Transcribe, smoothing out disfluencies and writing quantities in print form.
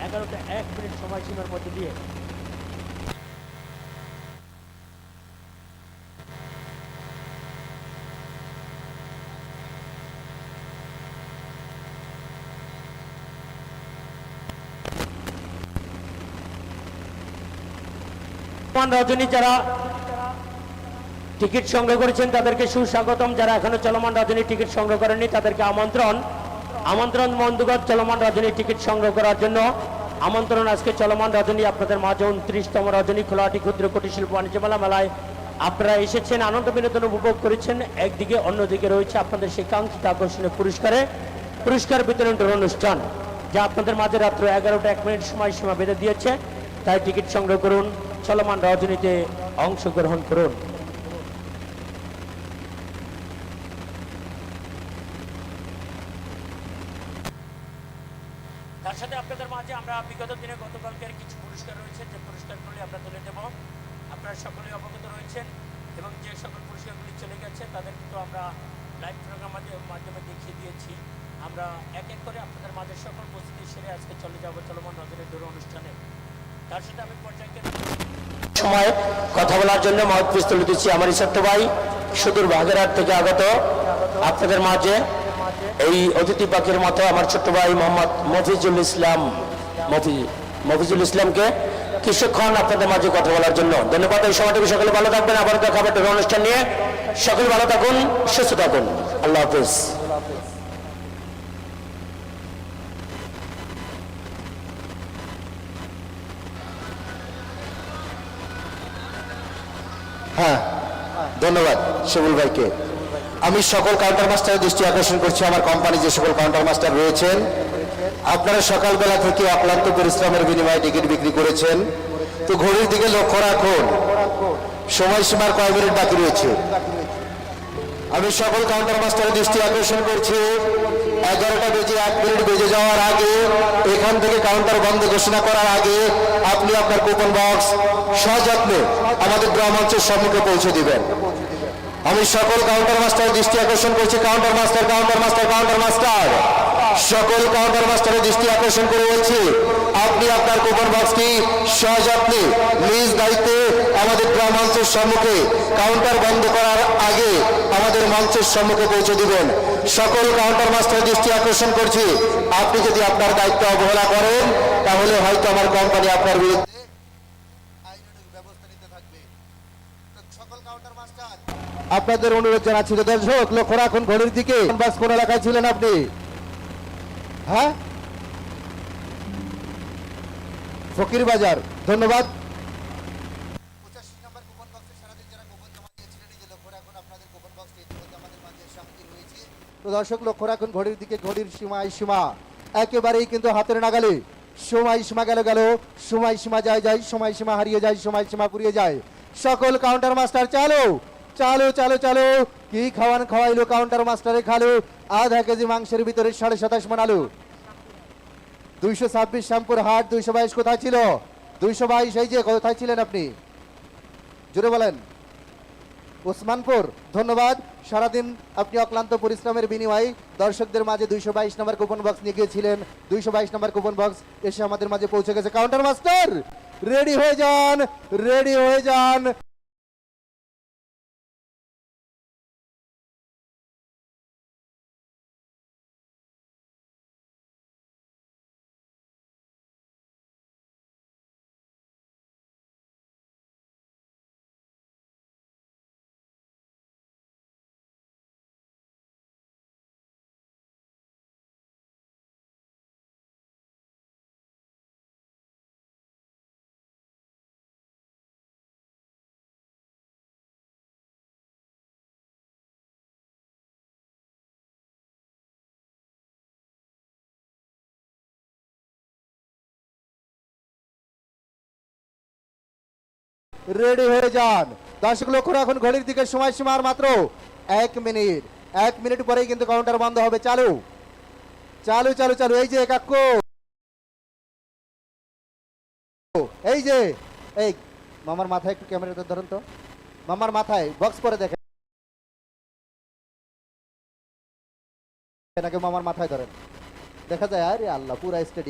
11টা 1 minute সময়সীমার মধ্যে দিয়ে রজনী যারা টিকিট সংগ্রহ করেছেন তাদেরকে সুস্বাগতম। যারা এখনো চলমান রজনী টিকিট সংগ্রহ করেননি তাদেরকে আমন্ত্রণ বন্ধুগণ, চলমান রজনী টিকিট সংগ্রহ করার জন্য আমন্ত্রণ। আজকে চলমান রজনী আপনাদের মাঝে 29তম রজনী খোলাহাটি ক্ষুদ্র কুটির শিল্প বাণিজ্য মেলায় আপনারা এসেছেন, আনন্দ বিনোদন উপভোগ করেছেন একদিকে, অন্যদিকে রয়েছে আপনাদের সেই কাঙ্ক্ষিত আকর্ষণীয় পুরস্কার বিতরণের অনুষ্ঠান, যা আপনাদের মাঝে রাত্র 11টা 1 মিনিট সময়সীমা বেঁধে দিয়েছে। তাই টিকিট সংগ্রহ করুন, চলমান রজনীতে অংশগ্রহণ করুন। তার সাথে আপনাদের মাঝে আমরা বিগত দিনে গতকালকের কিছু পুরস্কার রয়েছে, যে পুরস্কারগুলি আমরা তুলে দেব। আপনারা সকলেই অবগত রয়েছেন এবং যে সকল পুরস্কারগুলি চলে গেছে তাদের কিন্তু আমরা লাইভ প্রোগ্রামের মাধ্যমে দেখিয়ে দিয়েছি। আমরা এক এক করে আপনাদের মাঝে সকল প্রস্তুতি সেরে আজকে চলে যাব চলমান রজনীর দৌড় অনুষ্ঠানে। তার সাথে আমি পর্যায়কে সময় কথা বলার জন্য মহৎ পিস্তল দিচ্ছি আমার ছোট্ট ভাই সুদূর বাগেরহাট থেকে আগত আপনাদের মাঝে এই অতিথি পাখির মতো আমার ছোট্ট ভাই মোহাম্মদ মফিজুল ইসলামকে কিছুক্ষণ আপনাদের মাঝে কথা বলার জন্য ধন্যবাদ। এই সময়টুকু সকলে ভালো থাকবেন, আবার দেখা হবে অনুষ্ঠান নিয়ে। সকলে ভালো থাকুন, সুস্থ থাকুন, আল্লাহ হাফিজ। হ্যাঁ, ধন্যবাদ শিবুল ভাইকে। আমি সকল কাউন্টার মাস্টারের দৃষ্টি আকর্ষণ করছি, আমার কোম্পানি যে সকল কাউন্টার মাস্টার রয়েছেন, আপনারা সকালবেলা থেকে অক্লান্ত পরিশ্রমের বিনিময়ে টিকিট বিক্রি করেছেন। তো ঘড়ির দিকে লক্ষ্য রাখুন, সময়সীমার কয় মিনিট বাকি রয়েছে। আমি সকল কাউন্টার মাস্টারের দৃষ্টি আকর্ষণ করছি, 11টা বেজে 1 মিনিট বেজে যাওয়ার আগে, এখান থেকে কাউন্টার বন্ধ ঘোষণা করার আগে আপনি আপনার কুপন বক্স সযত্নে আমাদের গ্রামাঞ্চলের সম্মুখে পৌঁছে দিবেন। আমি সকল কাউন্টার মাস্টারের দৃষ্টি আকর্ষণ করছি, কাউন্টার মাস্টার সকল কাউন্টার মাস্টারের দৃষ্টি আকর্ষণ করে বলছি, আপনি আপনার কুপন বক্সটি সযত্নে নিজ দায়িত্বে আমাদের গ্রামাঞ্চলের সম্মুখে কাউন্টার বন্ধ করার আগে আমাদের মঞ্চের সম্মুখে পৌঁছে দিবেন। সকল কাউন্টার মাস্টারের দৃষ্টি আকর্ষণ করছি, আপনি যদি আপনার দায়িত্ব অবহেলা করেন তাহলে হয়তো আমার কোম্পানি আপনার বিরুদ্ধে আইনানুগ ব্যবস্থা নিতে থাকবে। সকল কাউন্টার মাস্টার আপনাদের অনুরোধ জানাচ্ছি, দর্শক লক্ষ্য রাখুন ঘড়ির দিকে। কোন এলাকায় ছিলেন আপনি? হ্যাঁ, ফকির বাজার, ধন্যবাদ। 85 নম্বর কুপন বক্সে সারাদিন যারা কুপন জমা দিয়েছিলেন, এই যে লক্ষ্য রাখুন আপনাদের কুপন বক্সটি ইতিমধ্যে আমাদের মাঝে সামনে রয়েছে। তো দর্শক লক্ষ্য রাখুন ঘড়ির দিকে, ঘড়ির সীমা একেবারেই কিন্তু হাতের নাগালে। সময়সীমা গেল, সময়সীমা যায়, সময়সীমা হারিয়ে যায়, সময়সীমা পুড়িয়ে যায়। সকল কাউন্টার মাস্টার চালো, কি খাওয়াইলো কাউন্টার মাস্টারে? খালো আধা কেজি মাংসের ভিতরে 27.5 মণ আলু। 226 শ্যামপুর হাট। 222 কোথায় ছিল? 222 এই যে, কোথায় ছিলেন আপনি? জোরে বলেন। ওসমানপুর, ধন্যবাদ। সারাদিন আপনি অক্লান্ত পরিশ্রমের বিনিময়ে দর্শকদের মাঝে 222 নম্বর কুপন বক্স নিয়ে গিয়েছিলেন। 222 নম্বর কুপন বক্স এসে আমাদের মাঝে পৌঁছে গেছে। কাউন্টার মাস্টার রেডি হয়ে যান। রেডি হয়ে যান। দর্শক লক্ষ্য রাখুন ঘড়ির দিকে, সময়সীমা আর মাত্র 1 মিনিট। 1 মিনিট পরেই কিন্তু কাউন্টার বন্ধ হবে। চালু। এই যে কাকু, এই যে, এই মামার মাথায় একটু ক্যামেরাটা ধরুন তো, মামার মাথায় বক্স পরে দেখেন, নাকি মামার মাথায় ধরেন, দেখা যায়। আরে আল্লাহ, পুরা স্টেডিয়াম।